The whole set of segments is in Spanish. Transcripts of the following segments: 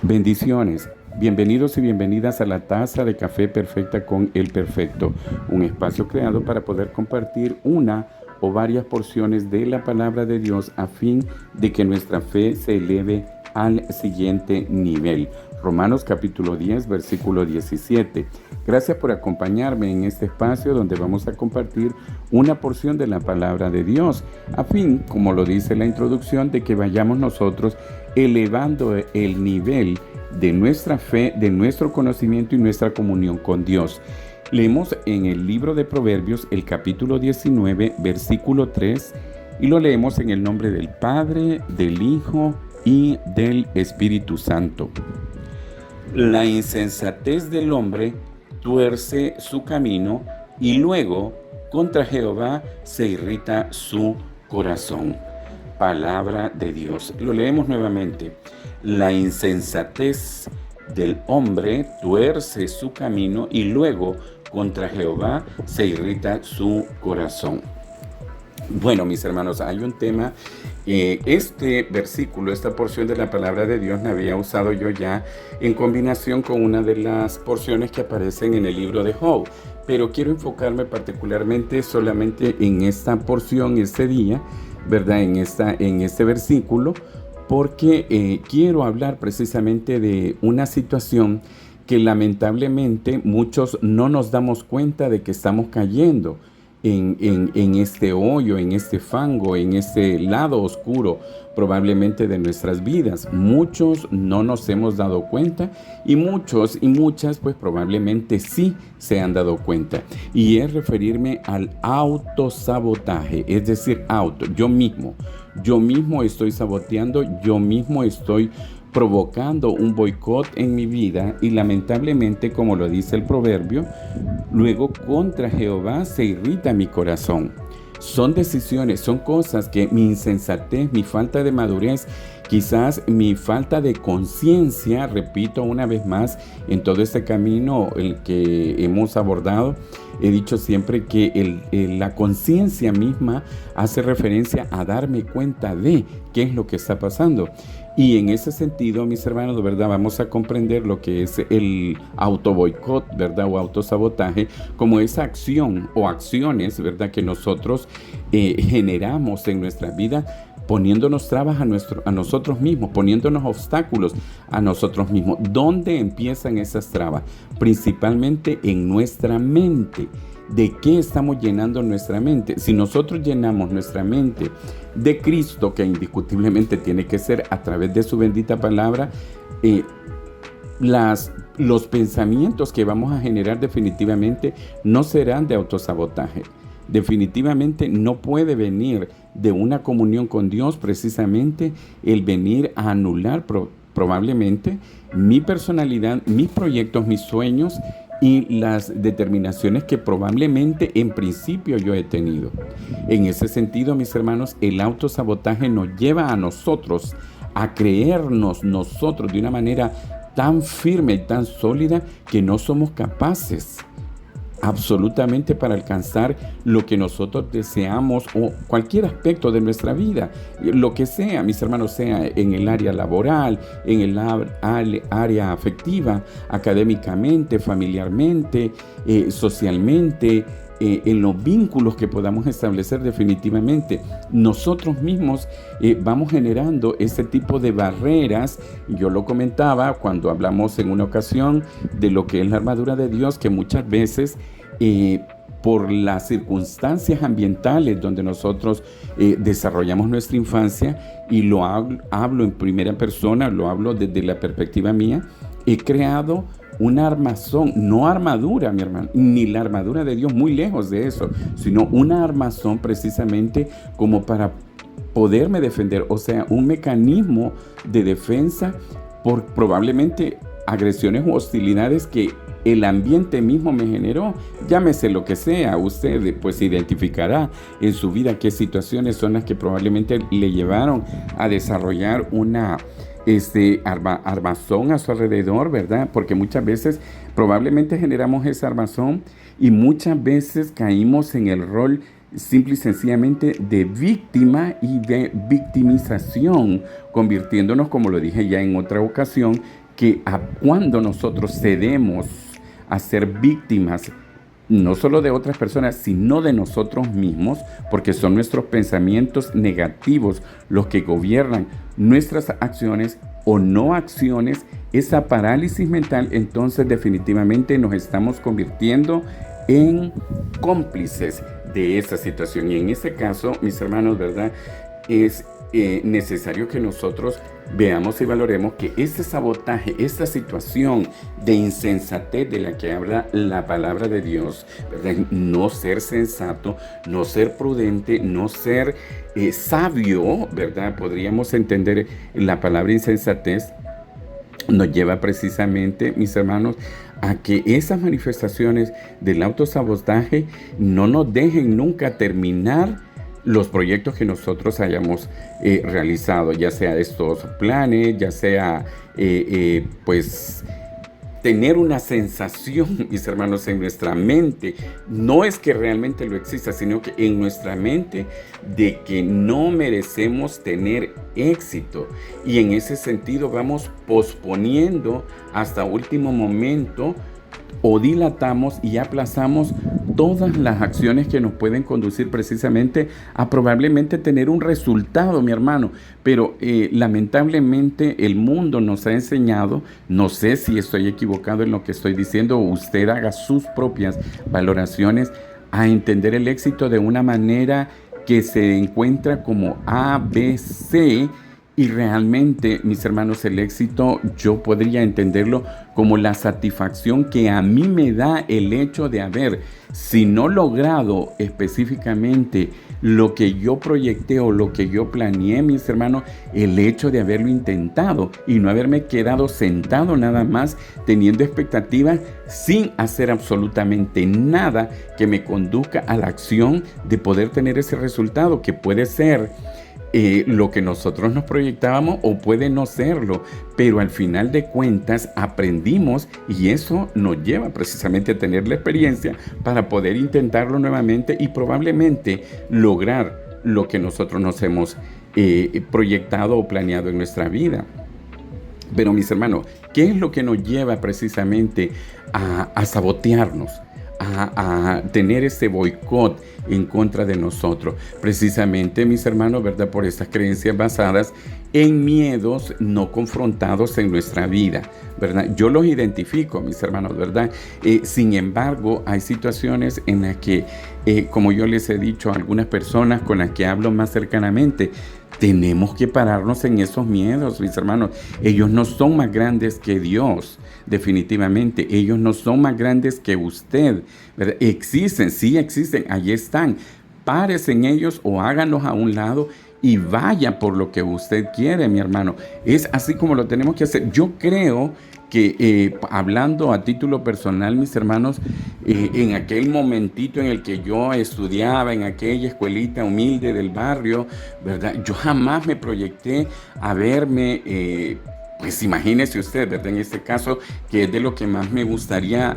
Bendiciones. Bienvenidos y bienvenidas a la Taza de Café Perfecta con el Perfecto, un espacio creado para poder compartir una o varias porciones de la palabra de Dios a fin de que nuestra fe se eleve al siguiente nivel. Romanos capítulo 10, versículo 17. Gracias por acompañarme en este espacio donde vamos a compartir una porción de la palabra de Dios, a fin, como lo dice la introducción, de que vayamos nosotros elevando el nivel de nuestra fe, de nuestro conocimiento y nuestra comunión con Dios. Leemos en el libro de Proverbios el capítulo 19, versículo 3, y lo leemos en el nombre del Padre, del Hijo y del Espíritu Santo. La insensatez del hombre tuerce su camino y luego contra Jehová se irrita su corazón. Palabra de Dios. Lo leemos nuevamente. La insensatez del hombre tuerce su camino y luego contra Jehová se irrita su corazón. Bueno, mis hermanos, hay un tema, este versículo, esta porción de la palabra de Dios la había usado yo ya en combinación con una de las porciones que aparecen en el libro de Job, pero quiero enfocarme particularmente solamente en esta porción, este día, ¿verdad? En este versículo, porque quiero hablar precisamente de una situación que lamentablemente muchos no nos damos cuenta de que estamos cayendo en este hoyo, en este fango, en este lado oscuro probablemente de nuestras vidas. Muchos no nos hemos dado cuenta y muchos y muchas pues probablemente sí se han dado cuenta. Y es referirme al autosabotaje, es decir, yo mismo estoy saboteando, yo mismo estoy provocando un boicot en mi vida y lamentablemente, como lo dice el proverbio, luego contra Jehová se irrita mi corazón. Son decisiones, son cosas que mi insensatez, mi falta de madurez, quizás mi falta de conciencia, repito una vez más, en todo este camino el que hemos abordado, he dicho siempre que la conciencia misma hace referencia a darme cuenta de qué es lo que está pasando. Y en ese sentido, mis hermanos, de verdad, vamos a comprender lo que es el autoboicot, ¿verdad? O autosabotaje, como esa acción o acciones, ¿verdad? Que nosotros generamos en nuestra vida, poniéndonos trabas a nosotros mismos, poniéndonos obstáculos a nosotros mismos. ¿Dónde empiezan esas trabas? Principalmente en nuestra mente. ¿De qué estamos llenando nuestra mente? Si nosotros llenamos nuestra mente de Cristo, que indiscutiblemente tiene que ser a través de su bendita palabra, los pensamientos que vamos a generar definitivamente no serán de autosabotaje. Definitivamente no puede venir de una comunión con Dios precisamente el venir a anular probablemente mi personalidad, mis proyectos, mis sueños y las determinaciones que probablemente en principio yo he tenido. En ese sentido, mis hermanos, el autosabotaje nos lleva a nosotros a creernos nosotros de una manera tan firme y tan sólida que no somos capaces absolutamente para alcanzar lo que nosotros deseamos o cualquier aspecto de nuestra vida, lo que sea, mis hermanos, sea en el área laboral, en el área afectiva, académicamente, familiarmente, socialmente, en los vínculos que podamos establecer. Definitivamente nosotros mismos vamos generando ese tipo de barreras. Yo lo comentaba cuando hablamos en una ocasión de lo que es la armadura de Dios, que muchas veces por las circunstancias ambientales donde nosotros desarrollamos nuestra infancia, y lo hablo en primera persona, lo hablo desde la perspectiva mía, he creado una armazón, no armadura, mi hermano, ni la armadura de Dios, muy lejos de eso, sino una armazón precisamente como para poderme defender, o sea, un mecanismo de defensa por probablemente agresiones u hostilidades que el ambiente mismo me generó. Llámese lo que sea, usted pues identificará en su vida qué situaciones son las que probablemente le llevaron a desarrollar una armazón a su alrededor, ¿verdad? Porque muchas veces probablemente generamos esa armazón y muchas veces caímos en el rol simple y sencillamente de víctima y de victimización, convirtiéndonos, como lo dije ya en otra ocasión, que cuando nosotros cedemos a ser víctimas, no solo de otras personas, sino de nosotros mismos, porque son nuestros pensamientos negativos los que gobiernan nuestras acciones o no acciones, esa parálisis mental, entonces definitivamente nos estamos convirtiendo en cómplices de esa situación. Y en ese caso, mis hermanos, ¿verdad? Es necesario que nosotros veamos y valoremos que este sabotaje, esta situación de insensatez de la que habla la palabra de Dios, ¿verdad? No ser sensato, no ser prudente, no ser sabio, ¿verdad? Podríamos entender la palabra insensatez, nos lleva precisamente, mis hermanos, a que esas manifestaciones del autosabotaje no nos dejen nunca terminar los proyectos que nosotros hayamos realizado, ya sea estos planes, ya sea pues tener una sensación, mis hermanos, en nuestra mente, no es que realmente lo exista, sino que en nuestra mente de que no merecemos tener éxito. Y en ese sentido vamos posponiendo hasta último momento o dilatamos y aplazamos todas las acciones que nos pueden conducir precisamente a probablemente tener un resultado, mi hermano. Pero lamentablemente el mundo nos ha enseñado, no sé si estoy equivocado en lo que estoy diciendo, usted haga sus propias valoraciones, a entender el éxito de una manera que se encuentra como ABC. Y realmente, mis hermanos, el éxito yo podría entenderlo como la satisfacción que a mí me da el hecho de haber, si no logrado específicamente lo que yo proyecté o lo que yo planeé, mis hermanos, el hecho de haberlo intentado y no haberme quedado sentado nada más teniendo expectativas sin hacer absolutamente nada que me conduzca a la acción de poder tener ese resultado que puede ser lo que nosotros nos proyectábamos o puede no serlo, pero al final de cuentas aprendimos y eso nos lleva precisamente a tener la experiencia para poder intentarlo nuevamente y probablemente lograr lo que nosotros nos hemos proyectado o planeado en nuestra vida. Pero mis hermanos, ¿qué es lo que nos lleva precisamente a sabotearnos? A tener ese boicot en contra de nosotros. Precisamente, mis hermanos, ¿verdad? Por estas creencias basadas en miedos no confrontados en nuestra vida, ¿verdad? Yo los identifico, mis hermanos, ¿verdad? Sin embargo, hay situaciones en las que, como yo les he dicho a algunas personas con las que hablo más cercanamente, tenemos que pararnos en esos miedos, mis hermanos. Ellos no son más grandes que Dios, definitivamente. Ellos no son más grandes que usted, ¿verdad? Existen, sí existen, allí están. Párese en ellos o háganlos a un lado y vaya por lo que usted quiere, mi hermano. Es así como lo tenemos que hacer. Yo creo que hablando a título personal, mis hermanos, en aquel momentito en el que yo estudiaba en aquella escuelita humilde del barrio, ¿verdad? Yo jamás me proyecté a verme, pues imagínese usted, ¿verdad? En este caso, que es de lo que más me gustaría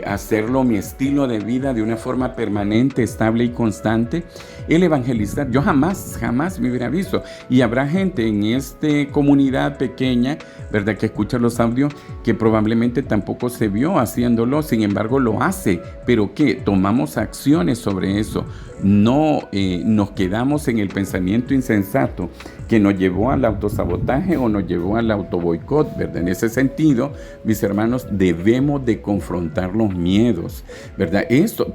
hacerlo mi estilo de vida de una forma permanente, estable y constante, el evangelizar. Yo jamás me hubiera visto. Y habrá gente en esta comunidad pequeña, ¿verdad?, que escucha los audios, que probablemente tampoco se vio haciéndolo, sin embargo lo hace. ¿Pero qué? Tomamos acciones sobre eso. No nos quedamos en el pensamiento insensato que nos llevó al autosabotaje o nos llevó al autoboicot, ¿verdad? En ese sentido, mis hermanos, debemos de confrontar los miedos, ¿verdad?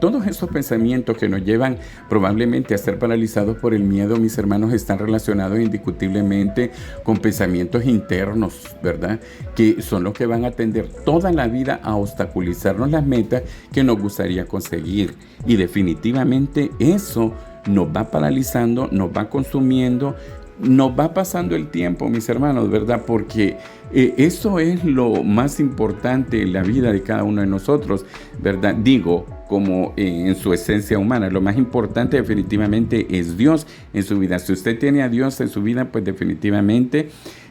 Todos esos pensamientos que nos llevan probablemente a ser paralizados por el miedo, mis hermanos, están relacionados indiscutiblemente con pensamientos internos, ¿verdad? Que son los que van a tender toda la vida a obstaculizarnos las metas que nos gustaría conseguir. Y definitivamente eso nos va paralizando, nos va consumiendo, nos va pasando el tiempo, mis hermanos, ¿verdad? Porque eso es lo más importante en la vida de cada uno de nosotros, ¿verdad? Digo, como en su esencia humana, lo más importante definitivamente es Dios en su vida. Si usted tiene a Dios en su vida, pues definitivamente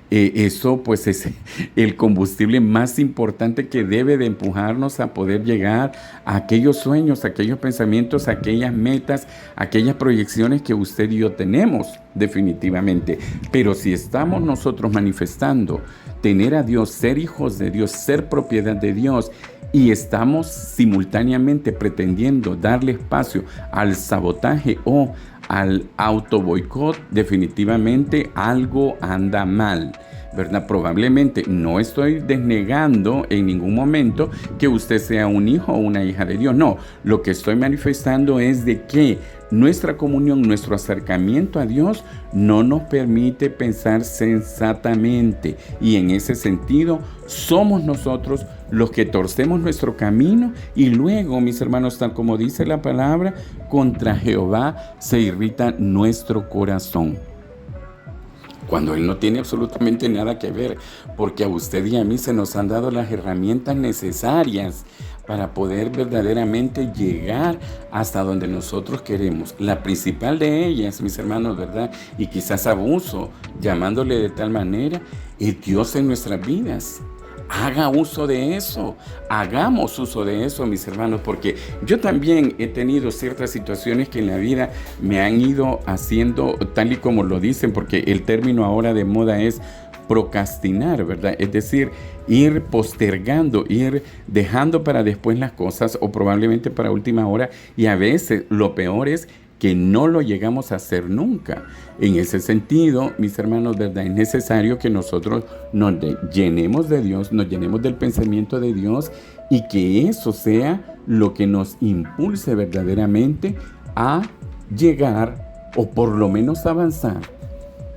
eso pues es el combustible más importante que debe de empujarnos a poder llegar a aquellos sueños, a aquellos pensamientos, a aquellas metas, a aquellas proyecciones que usted y yo tenemos definitivamente. Pero si estamos nosotros manifestando tener a Dios, ser hijos de Dios, ser propiedad de Dios, y estamos simultáneamente pretendiendo darle espacio al sabotaje o al autoboicot, definitivamente algo anda mal, ¿verdad? Probablemente no estoy desnegando en ningún momento que usted sea un hijo o una hija de Dios. No, lo que estoy manifestando es de que nuestra comunión, nuestro acercamiento a Dios no nos permite pensar sensatamente. Y en ese sentido, somos nosotros los que torcemos nuestro camino y luego, mis hermanos, tal como dice la palabra, contra Jehová se irrita nuestro corazón. Cuando Él no tiene absolutamente nada que ver, porque a usted y a mí se nos han dado las herramientas necesarias para poder verdaderamente llegar hasta donde nosotros queremos. La principal de ellas, mis hermanos, ¿verdad? Y quizás abuso, llamándole de tal manera, es Dios en nuestras vidas. Haga uso de eso, hagamos uso de eso, mis hermanos, porque yo también he tenido ciertas situaciones que en la vida me han ido haciendo tal y como lo dicen, porque el término ahora de moda es procrastinar, ¿verdad? Es decir, ir postergando, ir dejando para después las cosas o probablemente para última hora, y a veces lo peor es que no lo llegamos a hacer nunca. En ese sentido, mis hermanos, ¿verdad? Es necesario que nosotros nos llenemos de Dios, nos llenemos del pensamiento de Dios y que eso sea lo que nos impulse verdaderamente a llegar o por lo menos avanzar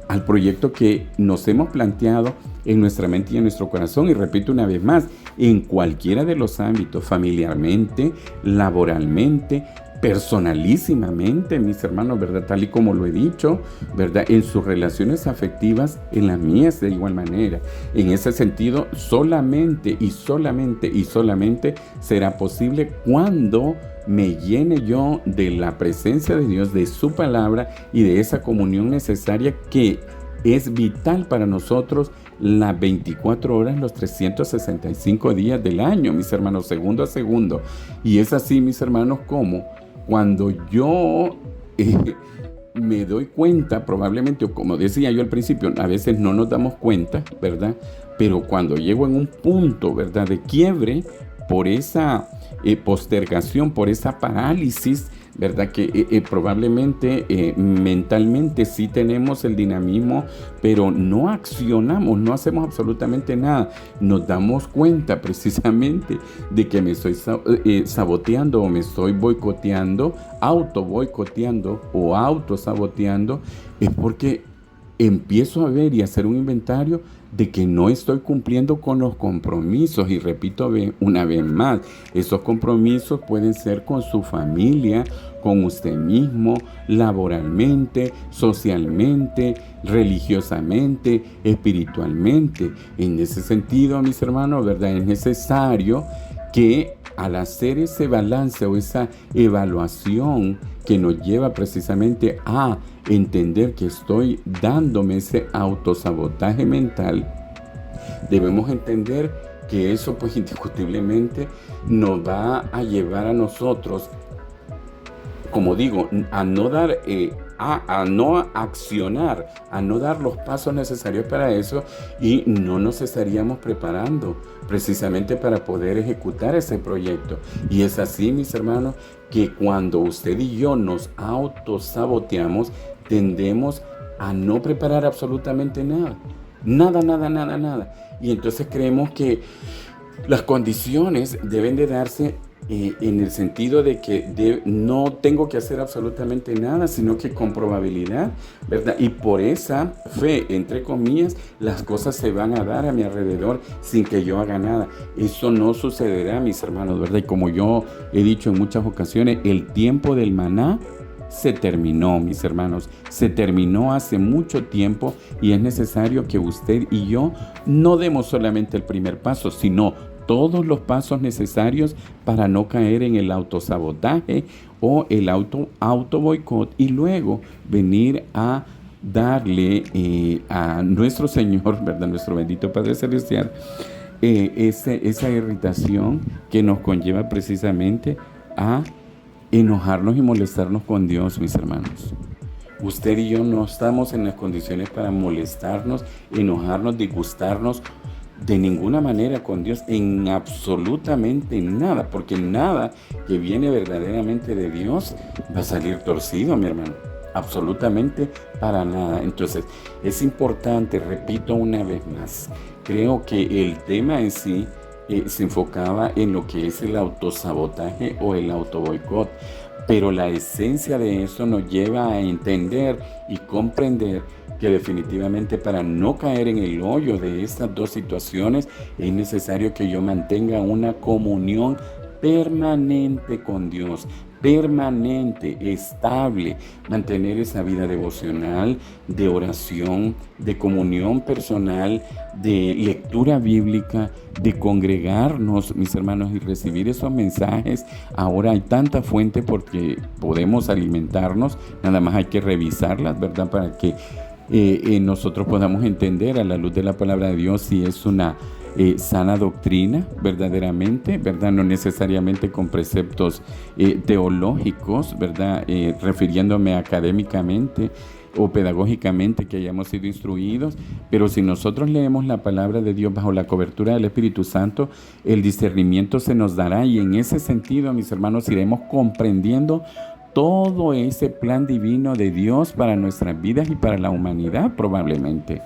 al proyecto que nos hemos planteado en nuestra mente y en nuestro corazón. Y repito una vez más, en cualquiera de los ámbitos, familiarmente, laboralmente, personalísimamente, mis hermanos, ¿verdad? Tal y como lo he dicho, ¿verdad? En sus relaciones afectivas, en las mías de igual manera. En ese sentido, solamente será posible cuando me llene yo de la presencia de Dios, de su palabra y de esa comunión necesaria que es vital para nosotros las 24 horas, los 365 días del año, mis hermanos, segundo a segundo. Y es así, mis hermanos, como cuando yo me doy cuenta, probablemente, o como decía yo al principio, a veces no nos damos cuenta, ¿verdad? Pero cuando llego en un punto, ¿verdad?, de quiebre por esa postergación, por esa parálisis, ¿verdad? Que probablemente mentalmente sí tenemos el dinamismo, pero no accionamos, no hacemos absolutamente nada. Nos damos cuenta precisamente de que me estoy saboteando o me estoy boicoteando, auto boicoteando o autosaboteando, es porque empiezo a ver y hacer un inventario de que no estoy cumpliendo con los compromisos. Y repito una vez más, esos compromisos pueden ser con su familia, con usted mismo, laboralmente, socialmente, religiosamente, espiritualmente. En ese sentido, mis hermanos, ¿verdad? Es necesario que al hacer ese balance o esa evaluación que nos lleva precisamente a entender que estoy dándome ese autosabotaje mental, debemos entender que eso pues indiscutiblemente nos va a llevar a nosotros, como digo, a no dar, a no accionar, a no dar los pasos necesarios para eso, y no nos estaríamos preparando precisamente para poder ejecutar ese proyecto. Y es así, mis hermanos, que cuando usted y yo nos autosaboteamos, tendemos a no preparar absolutamente nada. Nada. Y entonces creemos que las condiciones deben de darse en el sentido de que no tengo que hacer absolutamente nada, sino que con probabilidad, ¿verdad? Y por esa fe, entre comillas, las cosas se van a dar a mi alrededor sin que yo haga nada. Eso no sucederá, mis hermanos, ¿verdad? Y como yo he dicho en muchas ocasiones, el tiempo del maná se terminó, mis hermanos, se terminó hace mucho tiempo, y es necesario que usted y yo no demos solamente el primer paso, sino todos los pasos necesarios para no caer en el autosabotaje o el auto boicot, y luego venir a darle a nuestro Señor, ¿verdad?, nuestro bendito Padre Celestial, esa irritación que nos conlleva precisamente a enojarnos y molestarnos con Dios, mis hermanos. Usted y yo no estamos en las condiciones para molestarnos, enojarnos, disgustarnos de ninguna manera con Dios, en absolutamente nada, porque nada que viene verdaderamente de Dios va a salir torcido, mi hermano. Absolutamente para nada. Entonces, es importante, repito una vez más, creo que el tema en sí se enfocaba en lo que es el autosabotaje o el autoboicot, pero la esencia de eso nos lleva a entender y comprender que definitivamente para no caer en el hoyo de estas dos situaciones es necesario que yo mantenga una comunión permanente con Dios, permanente, estable, mantener esa vida devocional, de oración, de comunión personal, de lectura bíblica, de congregarnos, mis hermanos, y recibir esos mensajes. Ahora hay tanta fuente porque podemos alimentarnos, nada más hay que revisarlas, ¿verdad? Para que nosotros podamos entender a la luz de la palabra de Dios si es una sana doctrina verdaderamente, ¿verdad? No necesariamente con preceptos teológicos, ¿verdad? Refiriéndome académicamente o pedagógicamente que hayamos sido instruidos, pero si nosotros leemos la palabra de Dios bajo la cobertura del Espíritu Santo, el discernimiento se nos dará y en ese sentido, mis hermanos, iremos comprendiendo todo ese plan divino de Dios para nuestras vidas y para la humanidad probablemente.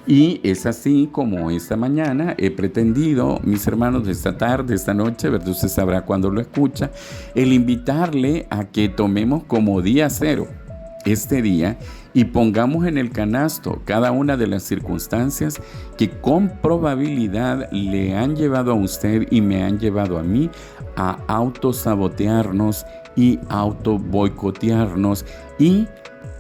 Y es así como esta mañana he pretendido, mis hermanos, de esta tarde, esta noche, ¿verdad? Usted sabrá cuándo lo escucha, el invitarle a que tomemos como día cero este día y pongamos en el canasto cada una de las circunstancias que con probabilidad le han llevado a usted y me han llevado a mí a autosabotearnos y autoboicotearnos y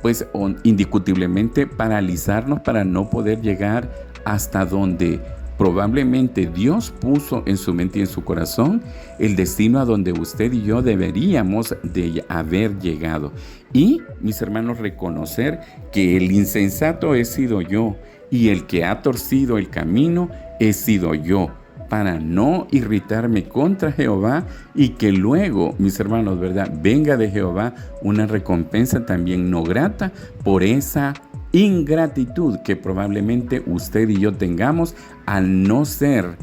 pues indiscutiblemente paralizarnos para no poder llegar hasta donde probablemente Dios puso en su mente y en su corazón el destino a donde usted y yo deberíamos de haber llegado. Y, mis hermanos, reconocer que el insensato he sido yo y el que ha torcido el camino he sido yo, para no irritarme contra Jehová y que luego, mis hermanos, ¿verdad?, venga de Jehová una recompensa también no grata por esa ingratitud que probablemente usted y yo tengamos al no ser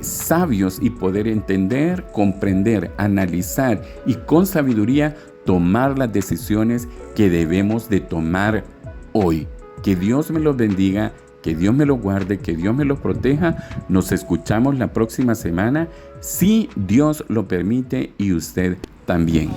sabios y poder entender, comprender, analizar y con sabiduría tomar las decisiones que debemos de tomar hoy. Que Dios me los bendiga, que Dios me los guarde, que Dios me los proteja. Nos escuchamos la próxima semana, si Dios lo permite y usted también.